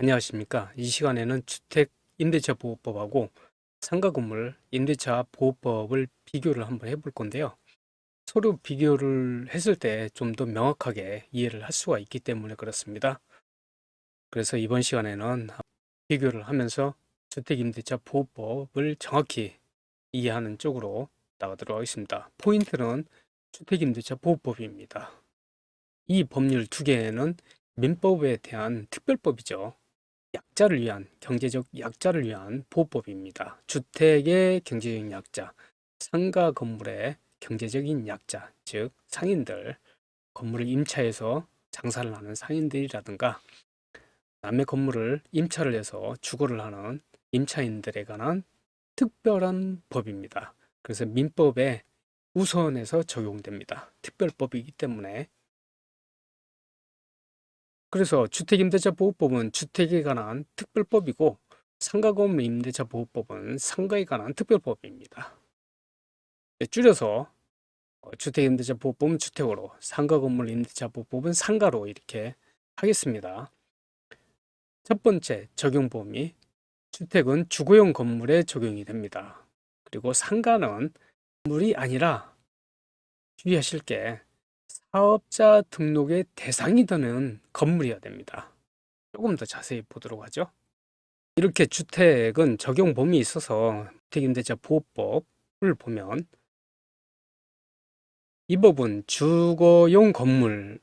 안녕하십니까. 이 시간에는 주택 임대차 보호법하고 상가 건물 임대차 보호법을 비교를 한번 해볼 건데요. 서로 비교를 했을 때 좀 더 명확하게 이해를 할 수가 있기 때문에 그렇습니다. 그래서 이번 시간에는 비교를 하면서 주택 임대차 보호법을 정확히 이해하는 쪽으로 나가도록 하겠습니다. 포인트는 주택 임대차 보호법입니다. 이 법률 두 개는 민법에 대한 특별법이죠. 약자를 위한 경제적 약자를 위한 보호법입니다. 주택의 경제적인 약자, 상가 건물의 경제적인 약자, 즉 상인들, 건물을 임차해서 장사를 하는 상인들이라든가 남의 건물을 임차를 해서 주거를 하는 임차인들에 관한 특별한 법입니다. 그래서 민법에 우선해서 적용됩니다. 특별법이기 때문에. 그래서 주택임대차 보호법은 주택에 관한 특별법이고 상가건물 임대차 보호법은 상가에 관한 특별법입니다. 네, 줄여서 주택임대차 보호법은 주택으로, 상가건물 임대차 보호법은 상가로 이렇게 하겠습니다. 첫 번째 적용 범위, 주택은 주거용 건물에 적용이 됩니다. 그리고 상가는 건물이 아니라 주의하실 게 사업자 등록의 대상이 되는 건물이어야 됩니다. 조금 더 자세히 보도록 하죠. 이렇게 주택은 적용 범위에 있어서 주택임대차 보호법을 보면 이 법은 주거용 건물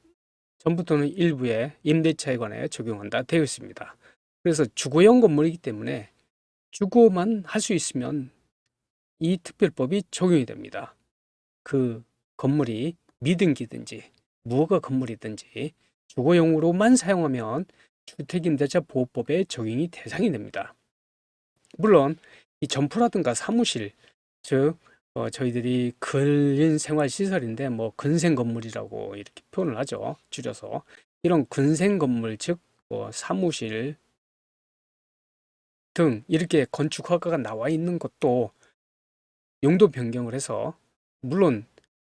전부 또는 일부의 임대차에 관해 적용한다 되어 있습니다. 그래서 주거용 건물이기 때문에 주거만 할 수 있으면 이 특별법이 적용이 됩니다. 그 건물이 미등기든지 무허가 건물이든지 주거용으로만 사용하면 주택임대차 보호법에 적용이 대상이 됩니다. 물론 이 점포라든가 사무실, 즉 저희들이 근린 생활 시설인데 뭐 근생 건물이라고 이렇게 표현을 하죠. 줄여서 이런 근생 건물, 즉 사무실 등 이렇게 건축 허가가 나와 있는 것도 용도 변경을 해서, 물론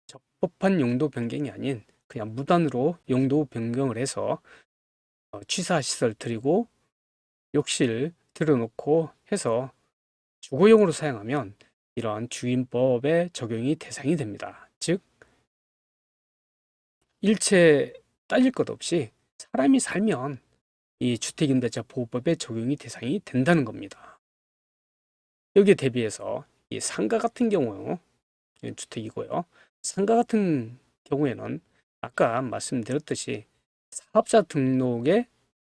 적법한 용도 변경이 아닌 그냥 무단으로 용도 변경을 해서 취사 시설 들이고 욕실 들여놓고 해서 주거용으로 사용하면 이러한 주임법의 적용이 대상이 됩니다. 즉 일체 따질 것 없이 사람이 살면 이 주택임대차 보호법의 적용이 대상이 된다는 겁니다. 여기에 대비해서 이 상가 같은 경우, 주택이고요. 상가 같은 경우에는 아까 말씀드렸듯이 사업자 등록의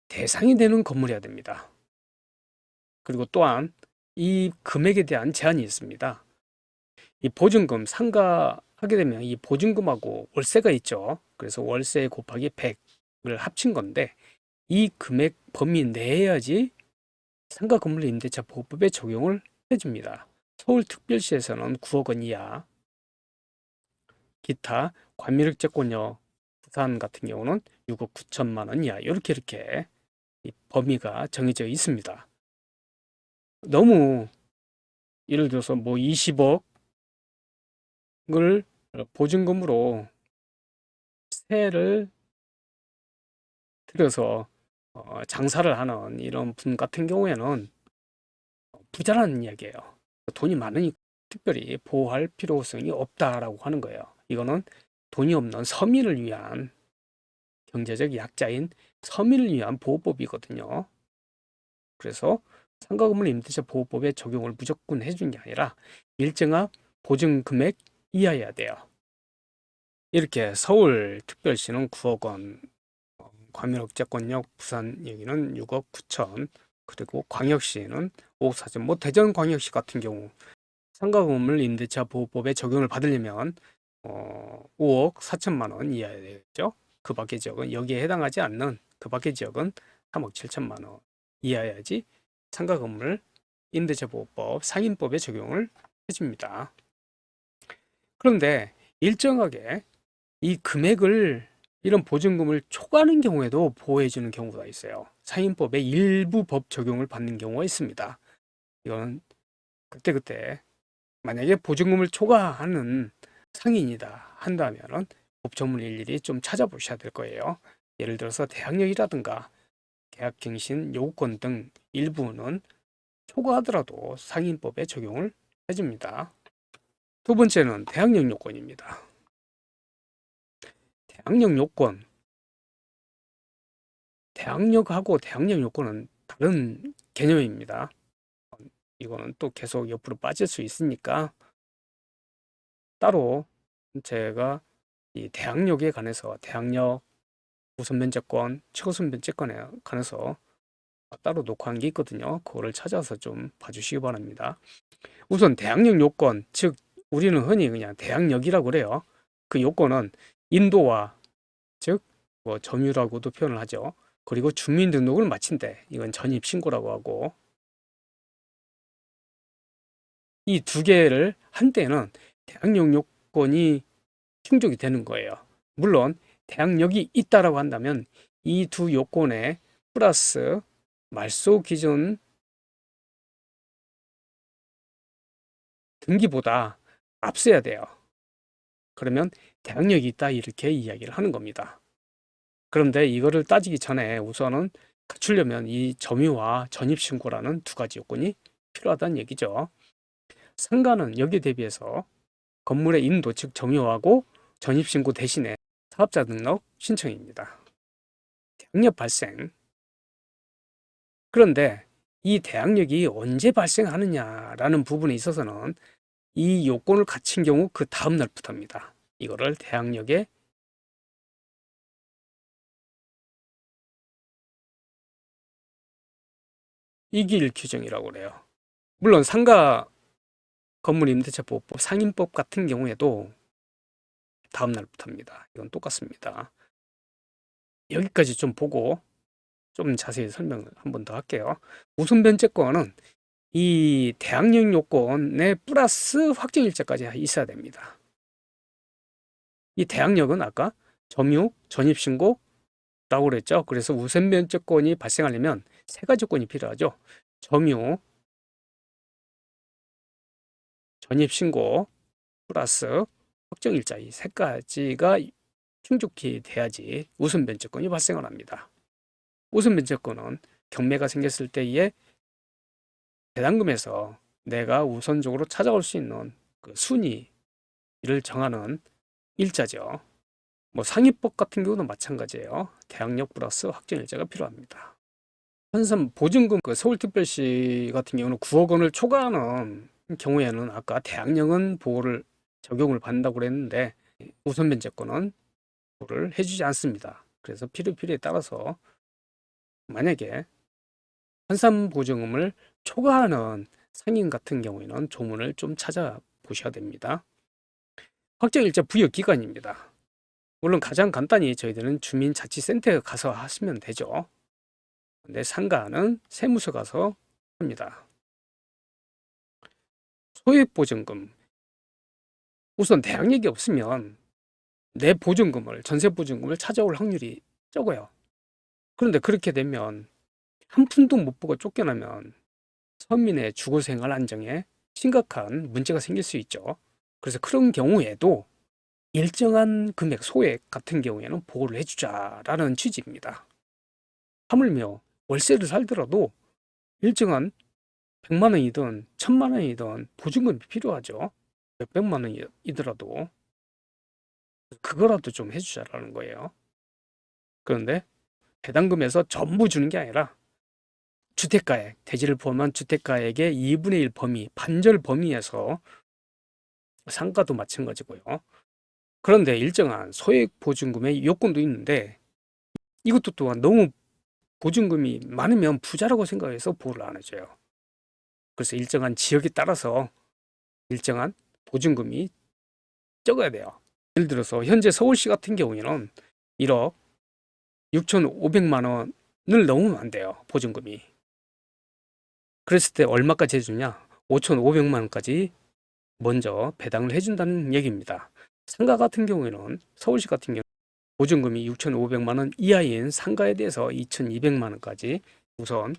대상이 되는 건물이어야 됩니다. 그리고 또한 이 금액에 대한 제한이 있습니다. 이 보증금 상가하게 되면 이 보증금하고 월세가 있죠. 그래서 월세 곱하기 100을 합친 건데 이 금액 범위 내야지 상가 건물 임대차 보호법에 적용을 해줍니다. 서울특별시에서는 9억 원 이하, 기타 과밀익재권여 부산 같은 경우는 6억 9천만 원 이하, 이렇게 이 범위가 정해져 있습니다. 너무 예를 들어서 뭐 20억을 보증금으로 세를 들여서 장사를 하는 이런 분 같은 경우에는 부자라는 이야기예요. 돈이 많으니 특별히 보호할 필요성이 없다라고 하는 거예요. 이거는 돈이 없는 서민을 위한 경제적 약자인 서민을 위한 보호법이거든요. 그래서 상가건물 임대차 보호법의 적용을 무조건 해준 게 아니라 일정한 보증 금액 이하여야 돼요. 이렇게 서울특별시는 9억 원, 과밀억제권역 부산 여기는 6억 9천, 그리고 광역시는 5억 4천. 뭐 대전광역시 같은 경우 상가건물 임대차 보호법에 적용을 받으려면 5억 4천만 원 이하여야 되겠죠. 그 밖의 지역은, 여기에 해당하지 않는 그 밖의 지역은 3억 7천만 원 이하여야지 상가건물 임대차 보호법 상인법에 적용을 해줍니다. 그런데 일정하게 이 금액을, 이런 보증금을 초과하는 경우에도 보호해주는 경우가 있어요. 상인법의 일부 법 적용을 받는 경우가 있습니다. 이거는 그때그때 만약에 보증금을 초과하는 상인이다 한다면은 법조문을 일일이 좀 찾아보셔야 될 거예요. 예를 들어서 대항력이라든가 계약갱신 요구권 등 일부는 초과하더라도 상인법에 적용을 해줍니다. 두 번째는 대항력 요건입니다. 대항력 요건, 대항력하고 대항력 요건은 다른 개념입니다. 이거는 또 계속 옆으로 빠질 수 있으니까 따로 제가 이 대항력에 관해서 대항력, 우선 면제권, 최우선 면제권에 관해서 따로 녹화한 게 있거든요. 그거를 찾아서 좀 봐주시기 바랍니다. 우선 대항력 요건, 즉 우리는 흔히 그냥 대항력이라고 그래요. 그 요건은 인도와 즉 뭐 점유라고도 표현을 하죠. 그리고 주민등록을 마친 때 이건 전입신고라고 하고 이 두 개를 한 때는 대항력 요건이 충족이 되는 거예요. 물론 대항력이 있다라고 한다면 이 두 요건에 플러스 말소 기준 등기보다 앞서야 돼요. 그러면 대항력이 있다 이렇게 이야기를 하는 겁니다. 그런데 이거를 따지기 전에 우선은 갖추려면 이 점유와 전입신고라는 두 가지 요건이 필요하다는 얘기죠. 상가는 여기에 대비해서 건물의 인도 즉 점유하고 전입신고 대신에 사업자 등록 신청입니다. 대항력 발생. 그런데 이 대항력이 언제 발생하느냐라는 부분에 있어서는 이 요건을 갖춘 경우 그 다음 날부터입니다. 이거를 대항력의 이길 규정이라고 그래요. 물론 상가 건물임대차보호법 상인법 같은 경우에도 다음 날부터입니다. 이건 똑같습니다. 여기까지 좀 보고 좀 자세히 설명을 한 번 더 할게요. 우선 변제권은 이 대항력 요건에 플러스 확정일자까지 있어야 됩니다. 이 대항력은 아까 점유, 전입신고라고 그랬죠. 그래서 우선 변제권이 발생하려면 세 가지 조건이 필요하죠. 점유, 전입신고 플러스 확정일자 이 세 가지가 충족이 돼야지 우선 변제권이 발생을 합니다. 우선 변제권은 경매가 생겼을 때에 배당금에서 내가 우선적으로 찾아올 수 있는 그 순위를 정하는 일자죠. 뭐 상위법 같은 경우도 마찬가지예요. 대항력 플러스 확정일자가 필요합니다. 현선 보증금 그 서울특별시 같은 경우는 9억 원을 초과하는 경우에는 아까 대항력은 보호를 적용을 받는다고 그랬는데 우선 변제권은 보호를 해주지 않습니다. 그래서 필요에 따라서 만약에 환산 보증금을 초과하는 상인 같은 경우에는 조문을 좀 찾아보셔야 됩니다. 확정일자 부여 기간입니다. 물론 가장 간단히 저희들은 주민자치센터에 가서 하시면 되죠. 근데 상가는 세무서 가서 합니다. 소액보증금. 우선 대항력이 없으면 내 보증금을, 전세보증금을 찾아올 확률이 적어요. 그런데 그렇게 되면 한 푼도 못 보고 쫓겨나면 서민의 주거생활 안정에 심각한 문제가 생길 수 있죠. 그래서 그런 경우에도 일정한 금액 소액 같은 경우에는 보호를 해주자라는 취지입니다. 하물며 월세를 살더라도 일정한 100만 원이든 1000만 원이든 보증금이 필요하죠. 몇백만 원이더라도 그거라도 좀 해주자라는 거예요. 그런데 배당금에서 전부 주는 게 아니라 주택가액, 대지를 포함한 주택가액의 2분의 1 범위, 반절 범위에서 상가도 마찬가지고요. 그런데 일정한 소액 보증금의 요건도 있는데 이것도 또한 너무 보증금이 많으면 부자라고 생각해서 보호를 안 해줘요. 그래서 일정한 지역에 따라서 일정한 보증금이 적어야 돼요. 예를 들어서 현재 서울시 같은 경우에는 1억 6,500만 원을 넘으면 안 돼요. 보증금이. 그랬을 때 얼마까지 해주냐? 5,500만 원까지 먼저 배당을 해준다는 얘기입니다. 상가 같은 경우에는 서울시 같은 경우 보증금이 6,500만 원 이하인 상가에 대해서 2,200만 원까지 우선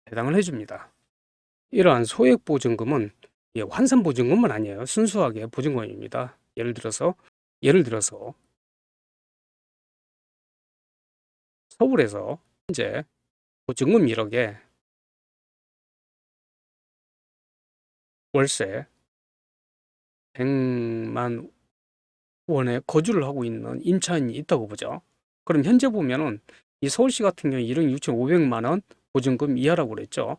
배당을 해줍니다. 이러한 소액 보증금은 환산 보증금은 아니에요. 순수하게 보증금입니다. 예를 들어서 서울에서 현재 보증금 1억에 월세 100만 원에 거주를 하고 있는 임차인이 있다고 보죠. 그럼 현재 보면은 이 서울시 같은 경우 1억 6,500만 원 보증금 이하라고 그랬죠.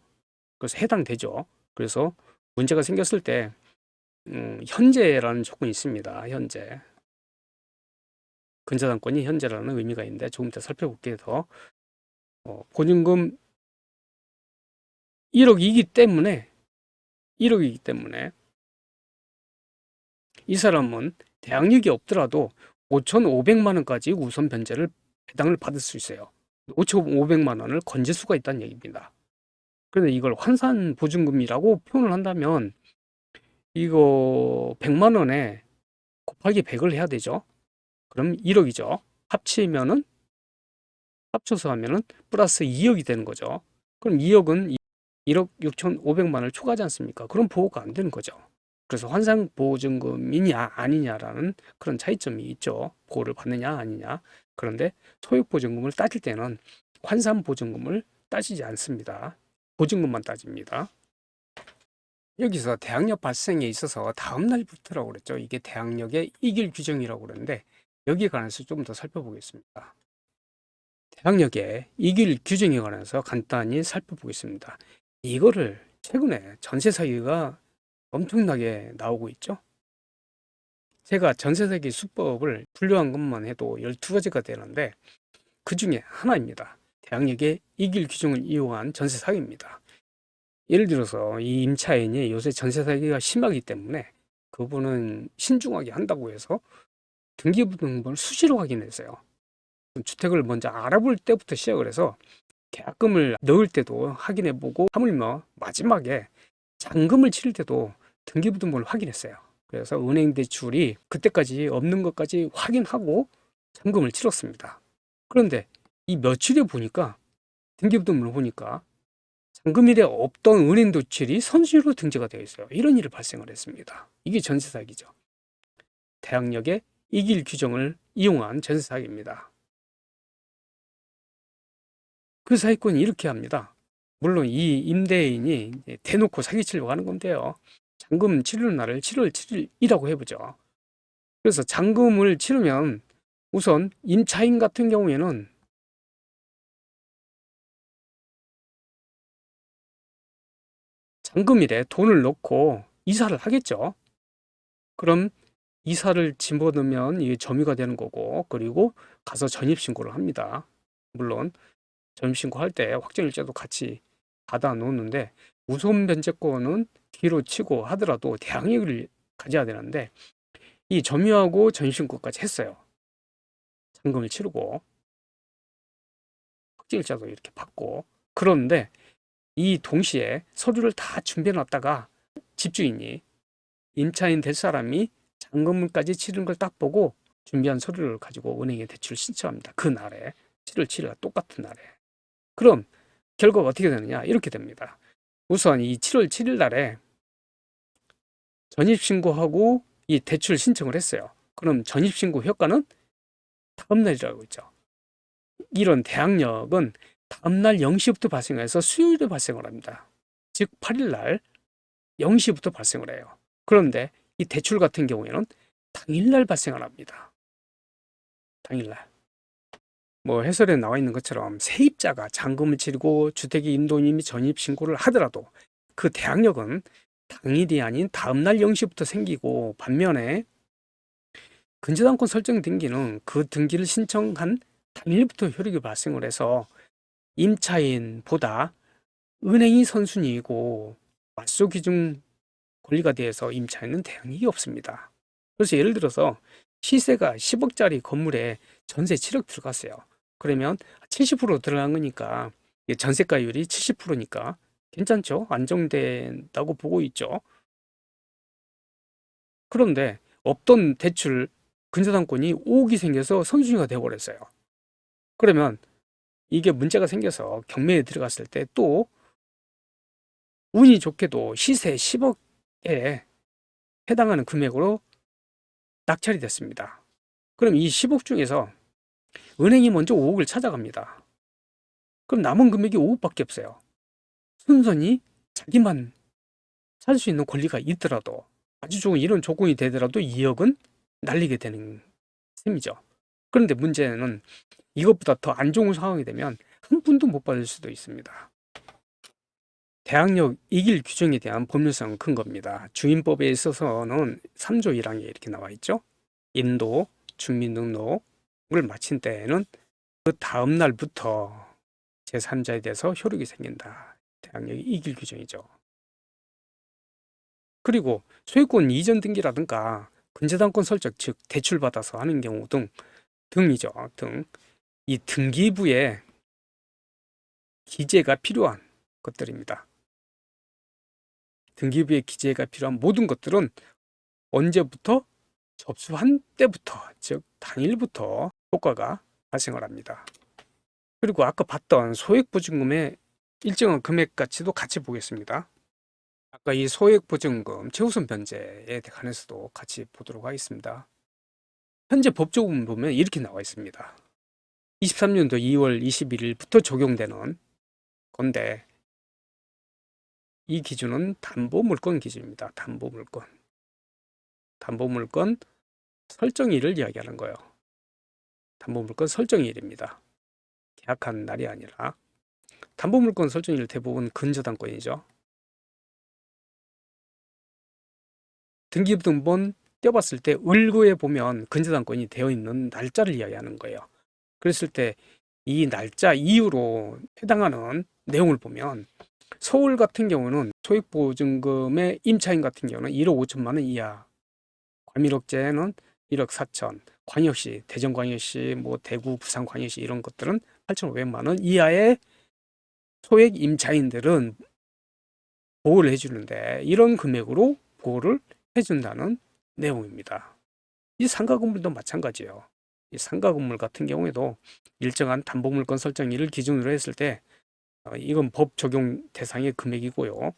그래서 해당되죠. 그래서 문제가 생겼을 때 현재라는 조건이 있습니다. 현재. 근저당권이 현재라는 의미가 있는데 조금 더 살펴볼게요. 더. 보증금 1억이기 때문에 이 사람은 대항력이 없더라도 5,500만 원까지 우선 변제를 배당을 받을 수 있어요. 5,500만 원을 건질 수가 있다는 얘기입니다. 그런데 이걸 환산 보증금이라고 표현을 한다면 이거 100만 원에 곱하기 100을 해야 되죠. 그럼 1억이죠. 합쳐서 하면은 플러스 2억이 되는 거죠. 그럼 2억은 1억 6,500만 원을 초과하지 않습니까? 그럼 보호가 안 되는 거죠. 그래서 환산 보증금이냐 아니냐라는 그런 차이점이 있죠. 보호를 받느냐 아니냐. 그런데 소액 보증금을 따질 때는 환산 보증금을 따지지 않습니다. 보증금만 따집니다. 여기서 대항력 발생에 있어서 다음 날부터라고 그랬죠. 이게 대항력의 이길 규정이라고 그러는데 여기에 관해서 좀 더 살펴보겠습니다. 대항력의 이길 규정에 관해서 간단히 살펴보겠습니다. 이거를 최근에 전세 사기가 엄청나게 나오고 있죠. 제가 전세 사기 수법을 분류한 것만 해도 12가지가 되는데 그 중에 하나입니다. 대항력의 이길 규정을 이용한 전세 사기입니다. 예를 들어서 이 임차인이 요새 전세 사기가 심하기 때문에 그분은 신중하게 한다고 해서 등기부등본을 수시로 확인했어요. 주택을 먼저 알아볼 때부터 시작을 해서 계약금을 넣을 때도 확인해보고 하물며 마지막에 잔금을 치를 때도 등기부등본을 확인했어요. 그래서 은행 대출이 그때까지 없는 것까지 확인하고 잔금을 치렀습니다. 그런데 이 며칠에 보니까 등기부등본을 보니까 잔금일에 없던 은행 대출이 선수로 등재가 되어 있어요. 이런 일이 발생을 했습니다. 이게 전세 사기죠. 대항력의 이길 규정을 이용한 전세 사기입니다. 그 사기꾼이 이렇게 합니다. 물론 이 임대인이 대놓고 사기치려고 하는 건데요. 잔금 치르는 날을 7월 7일이라고 해보죠. 그래서 잔금을 치르면 우선 임차인 같은 경우에는 잔금일에 돈을 넣고 이사를 하겠죠. 그럼 이사를 집어넣으면 이게 점유가 되는 거고, 그리고 가서 전입신고를 합니다. 물론 전입신고할 때 확정일자도 같이 받아 놓는데 우선 변제권은 뒤로 치고 하더라도 대항력을 가져야 되는데 이 점유하고 전입신고까지 했어요. 잔금을 치르고 확정일자도 이렇게 받고. 그런데 이 동시에 서류를 다 준비해 놨다가 집주인이 임차인 될 사람이 잔금까지 치른 걸 딱 보고 준비한 서류를 가지고 은행에 대출을 신청합니다. 그 날에 7월 7일 똑같은 날에. 그럼 결과가 어떻게 되느냐? 이렇게 됩니다. 우선 이 7월 7일 날에 전입신고하고 이 대출 신청을 했어요. 그럼 전입신고 효과는 다음 날이라고 있죠. 이런 대항력은 다음날 0시부터 발생해서 수요일에 발생을 합니다. 즉 8일 날 0시부터 발생을 해요. 그런데 이 대출 같은 경우에는 당일날 발생을 합니다. 당일날. 뭐 해설에 나와 있는 것처럼 세입자가 잔금을 치르고 주택의 임도인이 전입신고를 하더라도 그 대항력은 당일이 아닌 다음날 0시부터 생기고, 반면에 근저당권 설정 등기는 그 등기를 신청한 당일부터 효력이 발생을 해서 임차인보다 은행이 선순위이고 맞소 기준 권리가 돼서 임차인은 대항력이 없습니다. 그래서 예를 들어서 시세가 10억짜리 건물에 전세 7억 들어갔어요. 그러면 70% 들어간 거니까 전세가율이 70%니까 괜찮죠? 안정된다고 보고 있죠. 그런데 없던 대출 근저당권이 5억이 생겨서 선순위가 되어버렸어요. 그러면 이게 문제가 생겨서 경매에 들어갔을 때 또 운이 좋게도 시세 10억에 해당하는 금액으로 낙찰이 됐습니다. 그럼 이 10억 중에서 은행이 먼저 5억을 찾아갑니다. 그럼 남은 금액이 5억밖에 없어요. 순전히 자기만 살 수 있는 권리가 있더라도 아주 좋은 이런 조건이 되더라도 2억은 날리게 되는 셈이죠. 그런데 문제는 이것보다 더 안 좋은 상황이 되면 한 푼도 못 받을 수도 있습니다. 대항력 이길 규정에 대한 법률성은 큰 겁니다. 주임법에 있어서는 3조 1항에 이렇게 나와 있죠. 인도 주민등록을 마친 때에는 그 다음 날부터 제3자에 대해서 효력이 생긴다. 대항력이 이길 규정이죠. 그리고 소유권 이전 등기라든가 근저당권 설정, 즉 대출받아서 하는 경우 등이죠. 이 등기부에 기재가 필요한 것들입니다. 등기부에 기재가 필요한 모든 것들은 언제부터? 접수한 때부터, 즉 당일부터 효과가 발생을 합니다. 그리고 아까 봤던 소액보증금의 일정한 금액 가치도 같이 보겠습니다. 아까 이 소액보증금 최우선 변제에 관해서도 같이 보도록 하겠습니다. 현재 법조문 보면 이렇게 나와 있습니다. 23년도 2월 21일부터 적용되는 건데 이 기준은 담보물건 기준입니다. 담보물건 설정일을 이야기하는 거예요. 담보물건 설정일입니다. 계약한 날이 아니라 담보물건 설정일 대부분 근저당권이죠. 등기부등본 떼봤을 때 을구에 보면 근저당권이 되어 있는 날짜를 이야기하는 거예요. 그랬을 때 이 날짜 이후로 해당하는 내용을 보면 서울 같은 경우는 소액보증금의 임차인 같은 경우는 1억 5천만 원 이하, 과밀억제는 1억 4천, 광역시, 대전광역시, 뭐 대구, 부산광역시 이런 것들은 8,500만 원 이하의 소액 임차인들은 보호를 해주는데 이런 금액으로 보호를 해준다는 내용입니다. 이 상가 건물도 마찬가지예요. 이 상가 건물 같은 경우에도 일정한 담보물건 설정일을 기준으로 했을 때 이건 법 적용 대상의 금액이고요.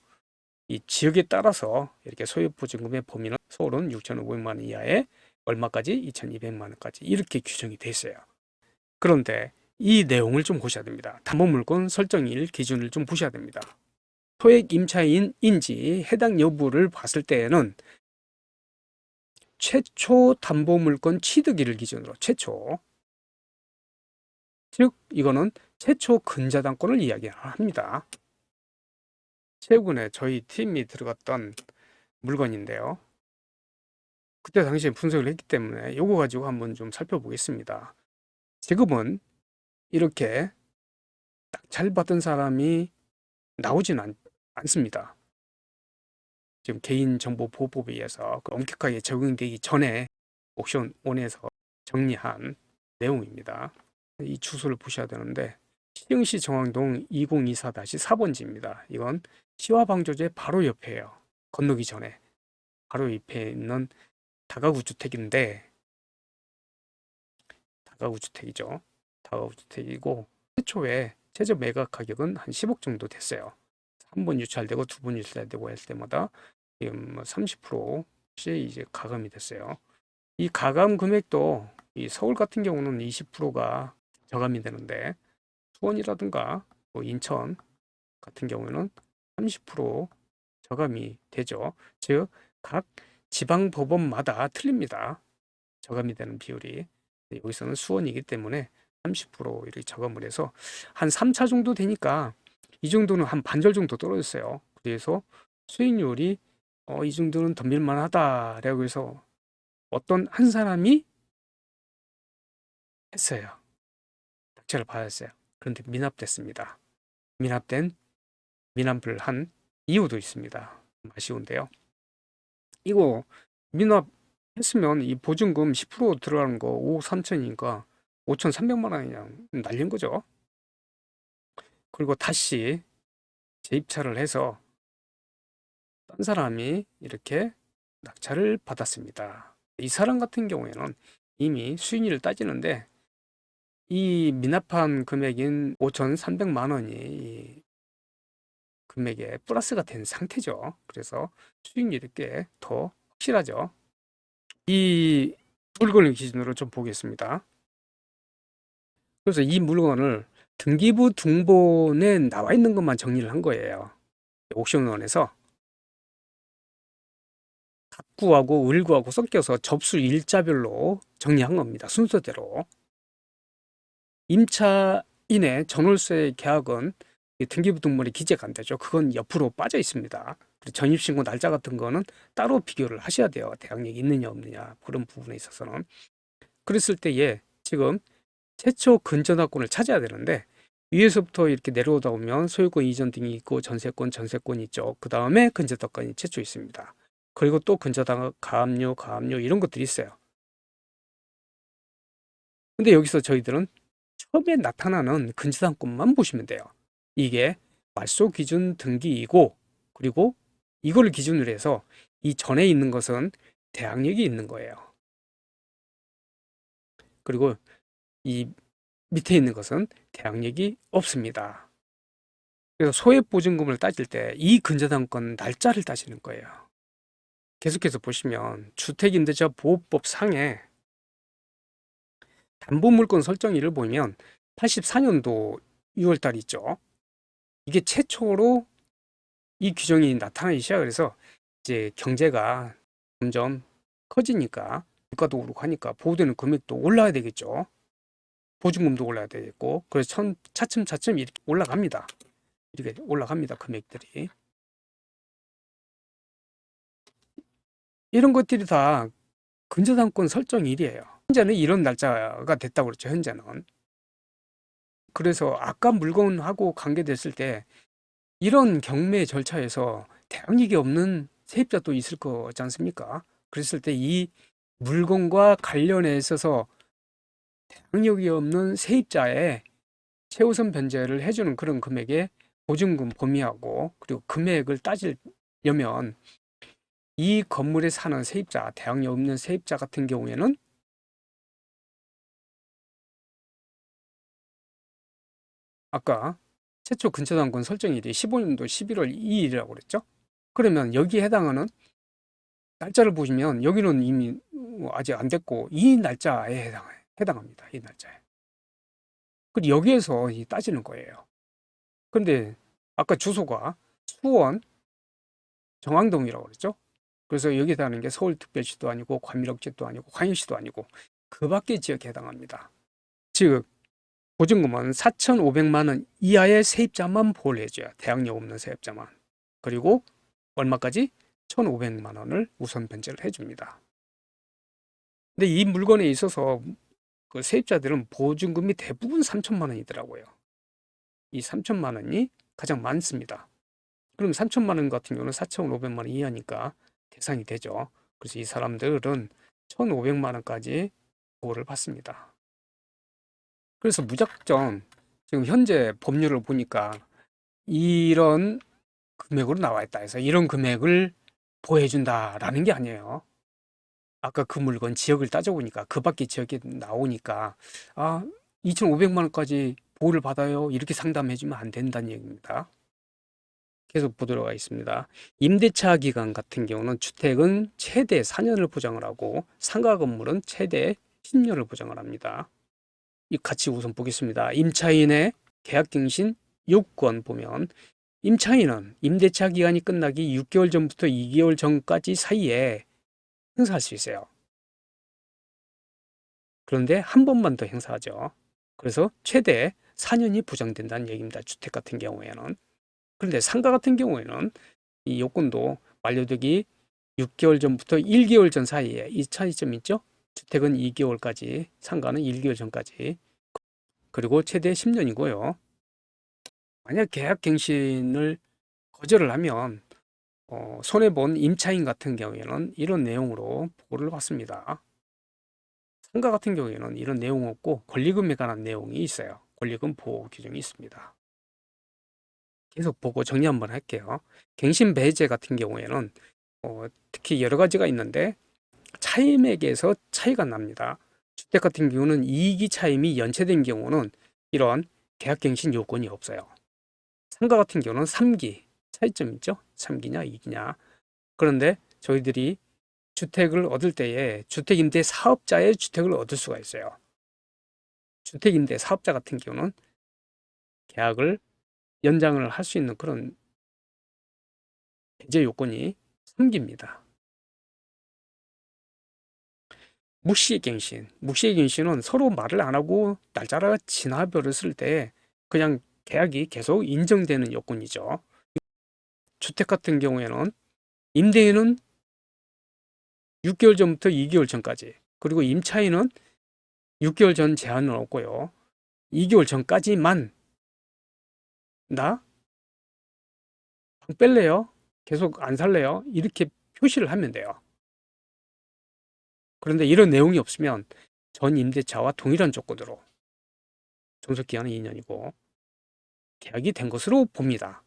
이 지역에 따라서 이렇게 소액보증금의 범위는 서울은 6,500만 원 이하에 얼마까지? 2,200만 원까지 이렇게 규정이 돼 있어요. 그런데 이 내용을 좀 보셔야 됩니다. 담보물건 설정일 기준을 좀 보셔야 됩니다. 소액 임차인인지 해당 여부를 봤을 때에는 최초 담보물건 취득일을 기준으로 최초, 즉 이거는 최초 근저당권을 이야기합니다. 최근에 저희 팀이 들어갔던 물건인데요. 그때 당시에 분석을 했기 때문에 이거 가지고 한번 좀 살펴보겠습니다. 지금은 이렇게 딱 잘 받은 사람이 나오진 않습니다. 지금 개인정보보호법에 의해서 엄격하게 적용되기 전에 옥션원에서 정리한 내용입니다. 이 주소를 보셔야 되는데 시흥시 정왕동 2024-4번지입니다. 이건 시화방조제 바로 옆에요. 건너기 전에 바로 옆에 있는 다가구 주택인데 다가구 주택이죠. 다가구 주택이고 최초에 최저 매각 가격은 한 10억 정도 됐어요. 한 번 유찰되고 두 번 유찰되고 했을 때마다 지금 30%씩 이제 가감이 됐어요. 이 가감 금액도 이 서울 같은 경우는 20%가 저감이 되는데 수원이라든가 뭐 인천 같은 경우는 30% 저감이 되죠. 즉 각 지방 법원마다 틀립니다. 저감이 되는 비율이. 여기서는 수원이기 때문에 30% 이렇게 저감을 해서 한 3차 정도 되니까 이 정도는 한 반절 정도 떨어졌어요. 그래서 수익률이 이 정도는 덤빌만 하다라고 해서 어떤 한 사람이 했어요. 낙찰을 받았어요. 그런데 미납됐습니다. 미납을 한 이유도 있습니다. 아쉬운데요. 이거 미납했으면 이 보증금 10% 들어가는 거 5억 3천이니까 5,300만 원 그냥 날린 거죠. 그리고 다시 재입찰을 해서 딴 사람이 이렇게 낙찰을 받았습니다. 이 사람 같은 경우에는 이미 수익률을 따지는데 이 미납한 금액인 5,300만 원이 금액에 플러스가 된 상태죠. 그래서 수익률이 꽤 더 확실하죠. 이 물건을 기준으로 좀 보겠습니다. 그래서 이 물건을 등기부 등본에 나와 있는 것만 정리를 한 거예요. 옥션원에서 갑구하고 을구하고 섞여서 접수 일자별로 정리한 겁니다. 순서대로. 임차인의 전월세 계약은 등기부 등본에 기재가 안 되죠. 그건 옆으로 빠져 있습니다. 전입신고 날짜 같은 거는 따로 비교를 하셔야 돼요. 대항력이 있느냐 없느냐 그런 부분에 있어서는. 그랬을 때에 지금 최초 근저당권을 찾아야 되는데 위에서부터 이렇게 내려오다 보면 소유권 이전 등이 있고 전세권 있죠. 그 다음에 근저당권이 최초 있습니다. 그리고 또 근저당 가압류 이런 것들이 있어요. 근데 여기서 저희들은 처음에 나타나는 근저당권만 보시면 돼요. 이게 말소 기준 등기이고, 그리고 이걸 기준으로 해서 이 전에 있는 것은 대항력이 있는 거예요. 그리고 이 밑에 있는 것은 대항력이 없습니다. 그래서 소액보증금을 따질 때 이 근저당권 날짜를 따지는 거예요. 계속해서 보시면 주택임대차 보호법 상에 담보물건 설정일을 보면 84년도 6월달 있죠. 이게 최초로 이 규정이 나타나기 시작을 해서 이제 경제가 점점 커지니까 물가도 오르고 하니까 보호되는 금액도 올라야 되겠죠. 보증금도 올라야 되겠고, 그래서 차츰 이렇게 올라갑니다. 이렇게 올라갑니다. 금액들이. 이런 것들이 다 근저당권 설정일이에요. 현재는 이런 날짜가 됐다고 그랬죠. 현재는. 그래서 아까 물건하고 관계됐을 때 이런 경매 절차에서 대항력이 없는 세입자도 있을 거지 않습니까? 그랬을 때 이 물건과 관련해 있어서 대항력이 없는 세입자의 최우선 변제를 해주는 그런 금액의 보증금 범위하고 그리고 금액을 따지려면 이 건물에 사는 세입자, 대항력 없는 세입자 같은 경우에는 아까 최초 근저당권 설정일이 15년도 11월 2일이라고 그랬죠? 그러면 여기에 해당하는 날짜를 보시면 여기는 이미 아직 안 됐고 이 날짜에 해당합니다. 이 날짜에. 그리고 여기에서 따지는 거예요. 근데 아까 주소가 수원 정왕동이라고 그랬죠? 그래서 여기에 해당하는 게 서울특별시도 아니고 관미역지도 아니고 광역시도 아니고 그 밖의 지역에 해당합니다. 즉 보증금은 4,500만 원 이하의 세입자만 보호를 해줘요. 대항력 없는 세입자만. 그리고 얼마까지? 1,500만 원을 우선 변제를 해줍니다. 근데 이 물건에 있어서 그 세입자들은 보증금이 대부분 3천만 원이더라고요. 이 3천만 원이 가장 많습니다. 그럼 3천만 원 같은 경우는 4,500만 원 이하니까 대상이 되죠. 그래서 이 사람들은 1,500만 원까지 보호를 받습니다. 그래서 무작정 지금 현재 법률을 보니까 이런 금액으로 나와 있다 해서 이런 금액을 보호해준다라는 게 아니에요. 아까 그 물건 지역을 따져보니까 그 밖에 지역에 나오니까 2,500만 원까지 보호를 받아요. 이렇게 상담해주면 안 된다는 얘기입니다. 계속 보도록 하겠습니다. 임대차 기간 같은 경우는 주택은 최대 4년을 보장을 하고 상가 건물은 최대 10년을 보장을 합니다. 이 같이 우선 보겠습니다. 임차인의 계약갱신 요건 보면 임차인은 임대차 기간이 끝나기 6개월 전부터 2개월 전까지 사이에 행사할 수 있어요. 그런데 한 번만 더 행사하죠. 그래서 최대 4년이 보장된다는 얘기입니다. 주택 같은 경우에는. 그런데 상가 같은 경우에는 이 요건도 만료되기 6개월 전부터 1개월 전 사이에 이 차이점 있죠? 주택은 2개월까지, 상가는 1개월 전까지. 그리고 최대 10년이고요. 만약 계약갱신을 거절을 하면 손해본 임차인 같은 경우에는 이런 내용으로 보고를 받습니다. 상가 같은 경우에는 이런 내용 없고 권리금에 관한 내용이 있어요. 권리금 보호 규정이 있습니다. 계속 보고 정리 한번 할게요. 갱신 배제 같은 경우에는 특히 여러 가지가 있는데 차임액에서 차이가 납니다. 주택 같은 경우는 이익이 차임이 연체된 경우는 이런 계약갱신 요건이 없어요. 상가 같은 경우는 3기 차이점 있죠? 3기냐 2기냐. 그런데 저희들이 주택을 얻을 때에 주택임대 사업자의 주택을 얻을 수가 있어요. 주택임대 사업자 같은 경우는 계약을 연장을 할 수 있는 그런 배제 요건이 생깁니다. 묵시갱신은 서로 말을 안 하고 날짜가 지나버렸을 때 그냥 계약이 계속 인정되는 요건이죠. 주택 같은 경우에는 임대인은 6개월 전부터 2개월 전까지, 그리고 임차인은 6개월 전 제한은 없고요. 2개월 전까지만 나 방 뺄래요? 계속 안 살래요? 이렇게 표시를 하면 돼요. 그런데 이런 내용이 없으면 전 임대차와 동일한 조건으로, 존속기한은 2년이고 계약이 된 것으로 봅니다.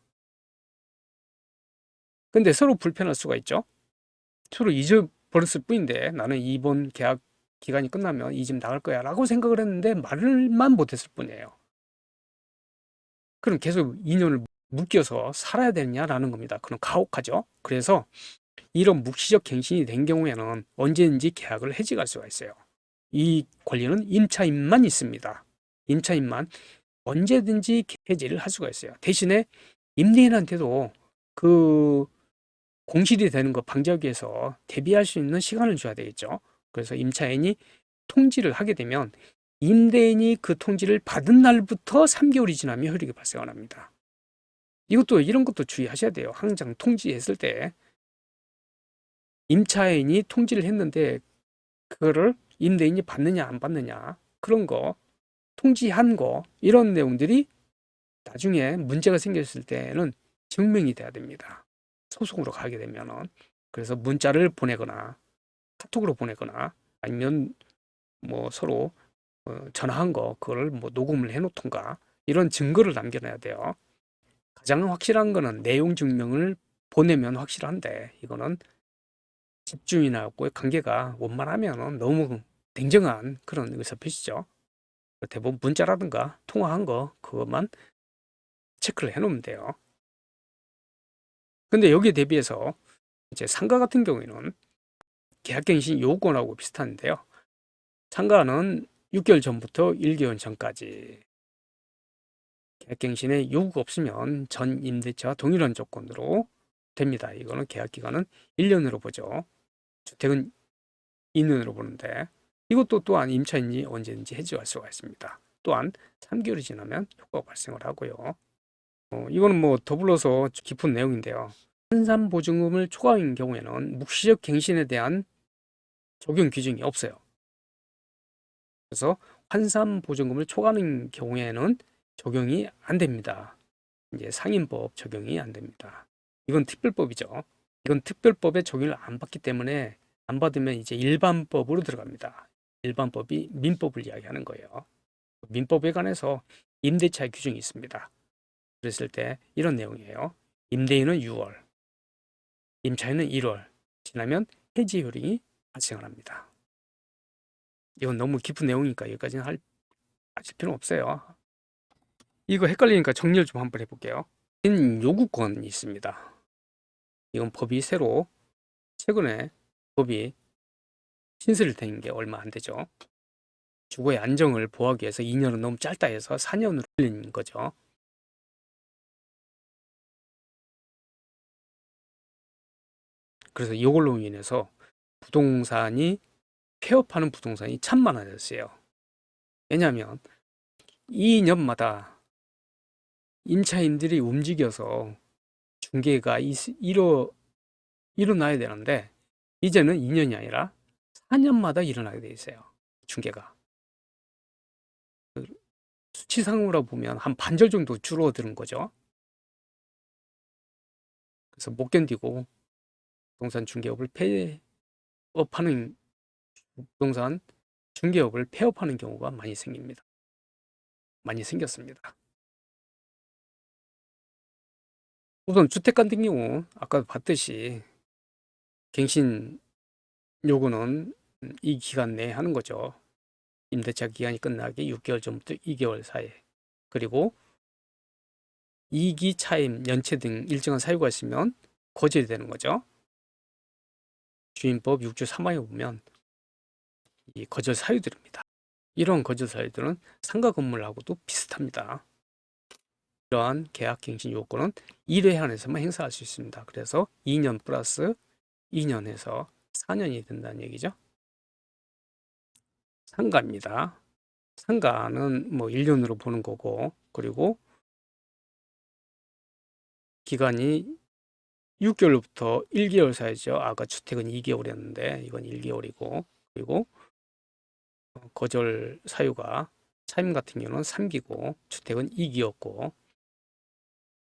근데 서로 불편할 수가 있죠. 서로 잊어버렸을 뿐인데 나는 이번 계약 기간이 끝나면 이 집 나갈 거야 라고 생각을 했는데 말만 못했을 뿐이에요. 그럼 계속 2년을 묶여서 살아야 되느냐라는 겁니다. 그럼 가혹하죠. 그래서 이런 묵시적 갱신이 된 경우에는 언제든지 계약을 해지할 수가 있어요. 이 권리는 임차인만 있습니다. 임차인만 언제든지 해지를 할 수가 있어요. 대신에 임대인한테도 그 공실이 되는 거 방지하기 위해서 대비할 수 있는 시간을 줘야 되겠죠. 그래서 임차인이 통지를 하게 되면 임대인이 그 통지를 받은 날부터 3개월이 지나면 효력이 발생을 합니다. 이런 것도 주의하셔야 돼요. 항상 통지했을 때 임차인이 통지를 했는데 그거를 임대인이 받느냐 안 받느냐, 그런 거, 통지한 거, 이런 내용들이 나중에 문제가 생겼을 때는 증명이 돼야 됩니다. 소송으로 가게 되면은. 그래서 문자를 보내거나 카톡으로 보내거나 아니면 뭐 서로 전화한 거 그거를 뭐 녹음을 해놓던가 이런 증거를 남겨놔야 돼요. 가장 확실한 거는 내용 증명을 보내면 확실한데, 이거는 집주인하고의 관계가 원만하면 너무 냉정한 그런 의사표시죠. 대부분 문자라든가 통화한 거 그것만 체크를 해놓으면 돼요. 근데 여기에 대비해서 이제 상가 같은 경우에는 계약갱신 요건하고 비슷한데요. 상가는 6개월 전부터 1개월 전까지, 계약갱신에 요구가 없으면 전 임대차와 동일한 조건으로 됩니다. 이거는 계약기간은 1년으로 보죠. 주택은 2년으로 보는데 이것도 또한 임차인이 언제든지 해지할 수가 있습니다. 또한 3개월이 지나면 효과가 발생을 하고요. 이거는 뭐 더불어서 깊은 내용인데요. 환산보증금을 초과한 경우에는 묵시적 갱신에 대한 적용 규정이 없어요. 그래서 환산보증금을 초과하는 경우에는 적용이 안 됩니다. 이제 상인법 적용이 안 됩니다. 이건 특별법이죠. 이건 특별법에 적용을 안 받기 때문에 안 받으면 이제 일반법으로 들어갑니다. 일반법이 민법을 이야기하는 거예요. 민법에 관해서 임대차 규정이 있습니다. 그랬을 때 이런 내용이에요. 임대인은 6월, 임차인은 1월 지나면 해지 효력이 발생을 합니다. 이건 너무 깊은 내용이니까 여기까지는 하실 필요는 없어요. 이거 헷갈리니까 정리를 좀 한번 해볼게요. 요구권이 있습니다. 이건 법이 새로 최근에 법이 신설이 된 게 얼마 안 되죠. 주거의 안정을 보호하기 위해서 2년은 너무 짧다 해서 4년으로 올린 거죠. 그래서 이걸로 인해서 부동산이 폐업하는 부동산이 참 많아졌어요. 왜냐하면 2년마다 임차인들이 움직여서 중개가 일어나야 되는데 이제는 2년이 아니라 4년마다 일어나게 돼 있어요. 중개가. 수치상으로 보면 한 반절 정도 줄어드는 거죠. 그래서 못 견디고 부동산 중개업을 폐업하는, 부동산 중개업을 폐업하는 경우가 많이 생깁니다. 많이 생겼습니다. 우선 주택 같은 경우 아까 봤듯이 갱신 요구는 이 기간 내에 하는 거죠. 임대차 기간이 끝나기 6개월 전부터 2개월 사이. 그리고 이기, 차임, 연체 등 일정한 사유가 있으면 거절이 되는 거죠. 주임법 6조 3항에 보면 이 거절 사유들입니다. 이런 거절 사유들은 상가 건물하고도 비슷합니다. 이러한 계약갱신 요건은 1회 한해서만 행사할 수 있습니다. 그래서 2년 플러스 2년 해서 4년이 된다는 얘기죠. 상가입니다. 상가는 뭐 1년으로 보는 거고, 그리고 기간이 6개월부터 1개월 사이죠. 아까 주택은 2개월이었는데 이건 1개월이고, 그리고 거절 사유가 차임 같은 경우는 3기고 주택은 2기였고,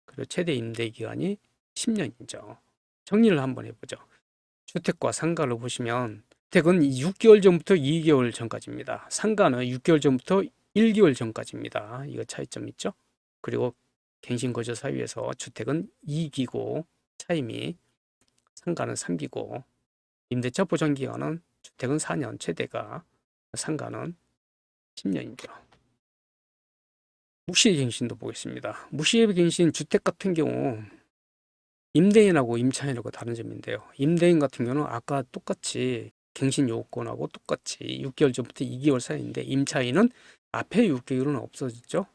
그리고 최대 임대 기간이 10년이죠. 정리를 한번 해보죠. 주택과 상가를 보시면 주택은 6개월 전부터 2개월 전까지입니다. 상가는 6개월 전부터 1개월 전까지입니다. 이거 차이점 있죠? 그리고 갱신 거절 사유에서 주택은 2기고 차임이, 상가는 3기고, 임대차 보장 기간은 주택은 4년 최대가, 상가는 10년이죠. 무시갱신도 보겠습니다. 무시갱신 주택 같은 경우 임대인하고 임차인하고 다른 점인데요. 임대인 같은 경우는 아까 똑같이 갱신 요건하고 똑같이 6개월 전부터 2개월 사이인데, 임차인은 앞에 6개월은 없어졌죠.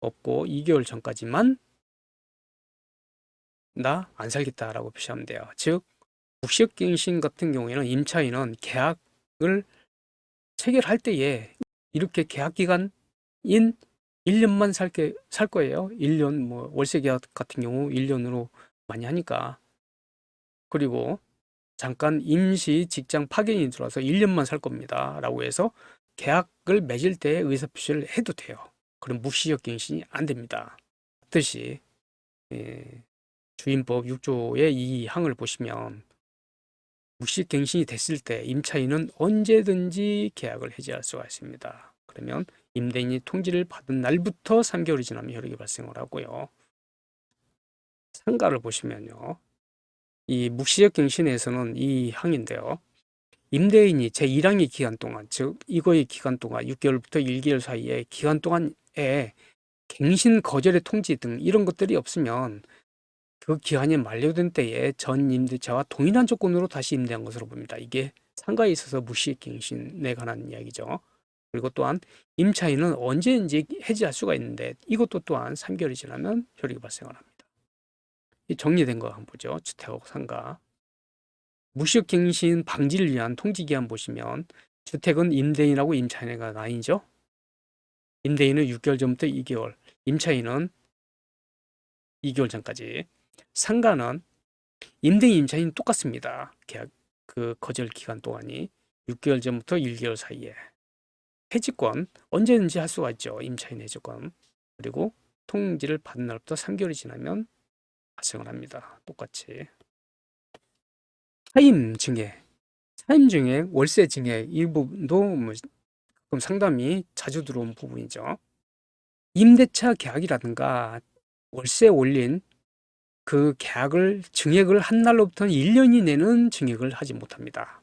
없고 2개월 전까지만 나 안 살겠다라고 표시하면 돼요. 즉 무시갱신 같은 경우에는 임차인은 계약을 체결할 때에 이렇게 계약 기간인 1년만 살 거예요. 1년, 뭐 월세 계약 같은 경우 1년으로 많이 하니까. 그리고 잠깐 임시 직장 파견이 들어와서 1년만 살 겁니다 라고 해서 계약을 맺을 때 의사표시를 해도 돼요. 그럼 무시적 갱신이 안 됩니다. 뜻이 주임법 6조의 이 항을 보시면 무시적 갱신이 됐을 때 임차인은 언제든지 계약을 해지할 수가 있습니다. 그러면 임대인이 통지를 받은 날부터 3개월이 지나면 효력이 발생을 하고요. 상가를 보시면요. 이 묵시적 갱신에서는 이 항인데요. 임대인이 제1항의 기간 동안, 즉 이거의 기간 동안 6개월부터 1개월 사이에 기간 동안에 갱신 거절의 통지 등 이런 것들이 없으면 그 기한이 만료된 때에 전 임대차와 동일한 조건으로 다시 임대한 것으로 봅니다. 이게 상가에 있어서 무시적 갱신에 관한 이야기죠. 그리고 또한 임차인은 언제든지 해지할 수가 있는데 이것도 또한 3개월이 지나면 효력이 발생을 합니다. 이 정리된 거 한번 보죠. 주택하고 상가. 무시적 갱신 방지를 위한 통지기한 보시면 주택은 임대인하고 임차인과 나뉘죠. 임대인은 6개월 전부터 2개월, 임차인은 2개월 전까지. 상가는 임대인, 임차인 똑같습니다. 계약 그 거절 기간 동안이 6개월 전부터 1개월 사이에. 해지권 언제든지 할 수가 있죠. 임차인 해지권. 그리고 통지를 받은 날부터 3개월이 지나면 발생을 합니다. 똑같이. 차임 증액. 차임 증액, 월세 증액 이 부분도 뭐 조금 상담이 자주 들어온 부분이죠. 임대차 계약이라든가 월세 올린 그 계약을 증액을 한 날로부터는 1년 이내는 증액을 하지 못합니다.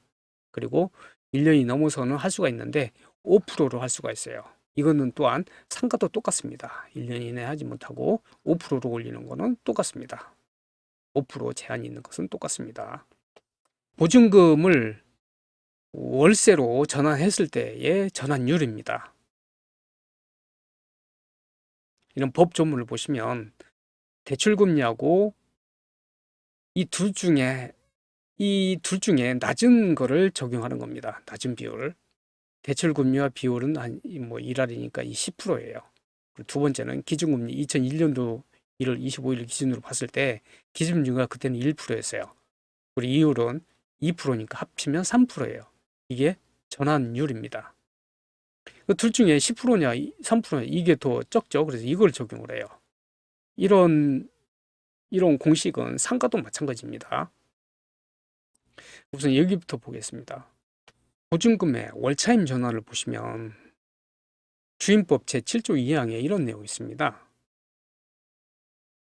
그리고 1년이 넘어서는 할 수가 있는데 5%로 할 수가 있어요. 이거는 또한 상가도 똑같습니다. 1년 이내 하지 못하고 5%로 올리는 거는 똑같습니다. 5% 제한이 있는 것은 똑같습니다. 보증금을 월세로 전환했을 때의 전환율입니다. 이런 법 조문을 보시면 대출금리하고 이 둘 중에 낮은 거를 적용하는 겁니다. 낮은 비율. 대출금리와 비율은 한 뭐 1할이니까 이 10%예요. 두 번째는 기준금리 2001년도 1월 25일 기준으로 봤을 때 기준금리가 그때는 1%였어요. 그리고 이율은 2%니까 합치면 3%예요. 이게 전환율입니다. 둘 중에 10%냐 3%냐 이게 더 적죠. 그래서 이걸 적용을 해요. 이런 공식은 상가도 마찬가지입니다. 우선 여기부터 보겠습니다. 보증금의 월차임 전환을 보시면 주임법 제7조 2항에 이런 내용이 있습니다.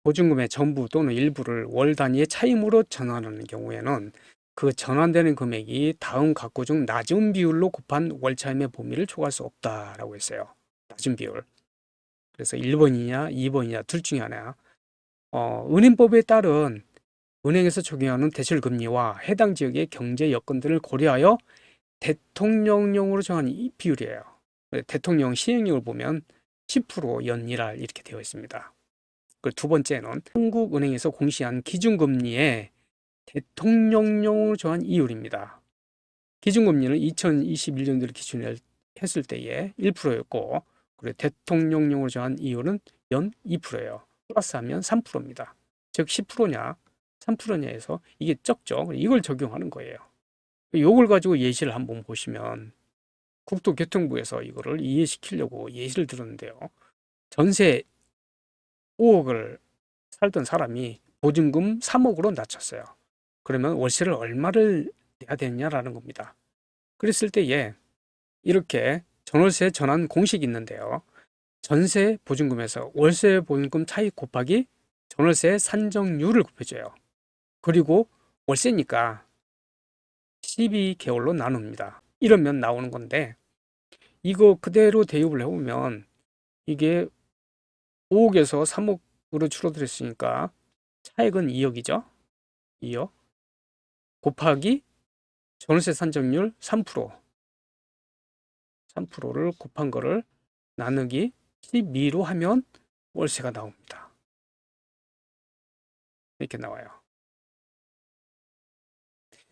보증금의 전부 또는 일부를 월 단위의 차임으로 전환하는 경우에는 그 전환되는 금액이 다음 각구 중 낮은 비율로 곱한 월차임의 범위를 초과할 수 없다라고 했어요. 낮은 비율. 그래서 1번이냐 2번이냐 둘 중에 하나. 은행법에 따른 은행에서 적용하는 대출금리와 해당 지역의 경제 여건들을 고려하여 대통령령으로 정한 이 비율이에요. 대통령 시행령을 보면 10% 연일할 이렇게 되어 있습니다. 그리고 두 번째는 한국은행에서 공시한 기준금리의 대통령령으로 정한 이율입니다. 기준금리는 2021년도를 기준으로 했을 때에 1%였고, 그리고 대통령령으로 정한 이율은 연 2%예요. 플러스하면 3%입니다. 즉 10%냐 3%냐 해서 이게 적죠. 이걸 적용하는 거예요. 이걸 가지고 예시를 한번 보시면 국토교통부에서 이거를 이해시키려고 예시를 들었는데요. 전세 5억을 살던 사람이 보증금 3억으로 낮췄어요. 그러면 월세를 얼마를 내야 되느냐라는 겁니다. 그랬을 때에 이렇게 전월세 전환 공식이 있는데요. 전세 보증금에서 월세 보증금 차익 곱하기 전월세 산정률을 곱해줘요. 그리고 월세니까 12개월로 나눕니다. 이러면 나오는 건데, 이거 그대로 대입을 해보면 이게 5억에서 3억으로 줄어들었으니까 차액은 2억이죠. 2억 곱하기 전월세 산정률 3%를 곱한 거를 나누기 12로 하면 월세가 나옵니다. 이렇게 나와요.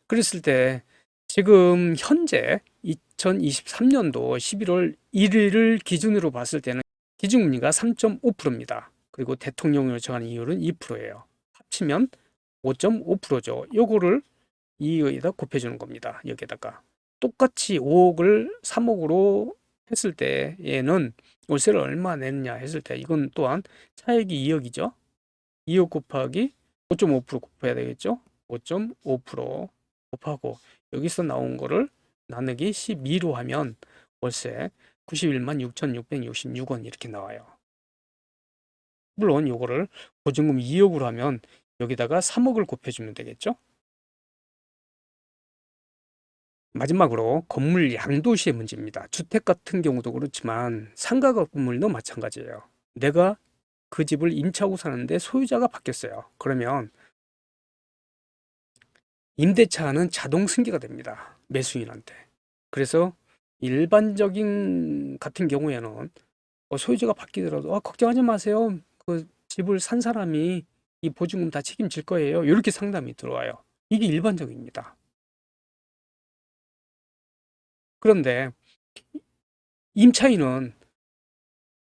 그랬을 때 지금 현재 2023년도 11월 1일을 기준으로 봤을 때는 기준금리가 3.5%입니다. 그리고 대통령령으로 정한 이율은 2%예요. 합치면 5.5%죠. 요거를 이에다 곱해주는 겁니다. 여기에다가 똑같이 5억을 3억으로 했을 때에는 월세를 얼마 내느냐 했을 때 이건 또한 차액이 2억이죠. 2억 곱하기 5.5% 곱해야 되겠죠. 5.5% 곱하고 여기서 나온 거를 나누기 12로 하면 월세 91만 6,666원 이렇게 나와요. 물론 요거를 보증금 2억으로 하면 여기다가 3억을 곱해주면 되겠죠. 마지막으로 건물 양도시의 문제입니다. 주택 같은 경우도 그렇지만 상가 건물도 마찬가지예요. 내가 그 집을 임차하고 사는데 소유자가 바뀌었어요. 그러면 임대차는 자동 승계가 됩니다. 매수인한테. 그래서 일반적인 같은 경우에는 소유자가 바뀌더라도 걱정하지 마세요. 그 집을 산 사람이 이 보증금 다 책임질 거예요. 이렇게 상담이 들어와요. 이게 일반적입니다. 그런데 임차인은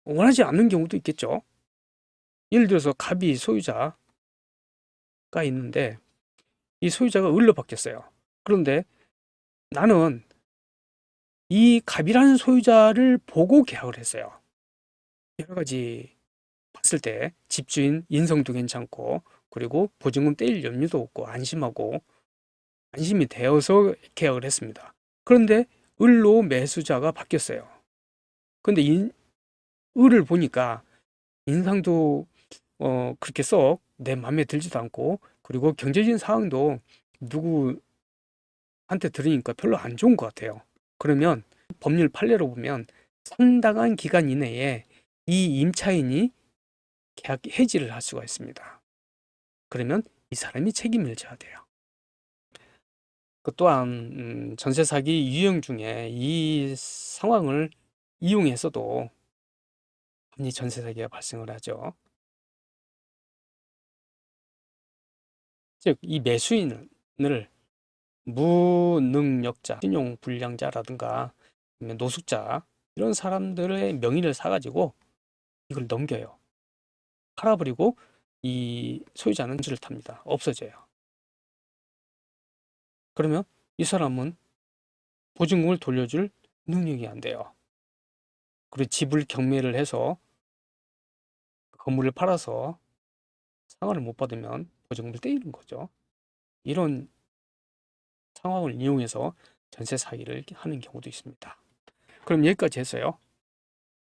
원하지 않는 경우도 있겠죠. 예를 들어서 갑이 소유자가 있는데 이 소유자가 을로 바뀌었어요. 그런데 나는 이 갑이라는 소유자를 보고 계약을 했어요. 여러 가지 봤을 때 집주인 인성도 괜찮고 그리고 보증금 떼일 염려도 없고 안심이 되어서 계약을 했습니다. 그런데 을로 매수자가 바뀌었어요. 근데 을을 보니까 인상도 그렇게 썩 내 마음에 들지도 않고 그리고 경제적인 상황도 누구한테 들으니까 별로 안 좋은 것 같아요. 그러면 법률 판례로 보면 상당한 기간 이내에 이 임차인이 계약 해지를 할 수가 있습니다. 그러면 이 사람이 책임을 져야 돼요. 그 또한 전세 사기 유형 중에 이 상황을 이용해서도 법리 전세 사기가 발생을 하죠. 즉, 이 매수인을 무능력자, 신용불량자라든가 노숙자 이런 사람들의 명의를 사가지고 이걸 넘겨요. 팔아버리고 이 소유자는 전세를 탑니다. 없어져요. 그러면 이 사람은 보증금을 돌려줄 능력이 안 돼요. 그리고 집을 경매를 해서 건물을 팔아서 상환을 못 받으면 보증금을 떼이는 거죠. 이런 상황을 이용해서 전세 사기를 하는 경우도 있습니다. 그럼 여기까지 해서요.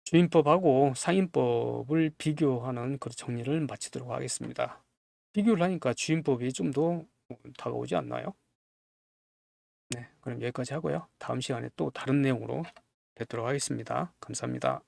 주임법하고 상임법을 비교하는 그 정리를 마치도록 하겠습니다. 비교를 하니까 주임법이 좀 더 다가오지 않나요? 네, 그럼 여기까지 하고요. 다음 시간에 또 다른 내용으로 뵙도록 하겠습니다. 감사합니다.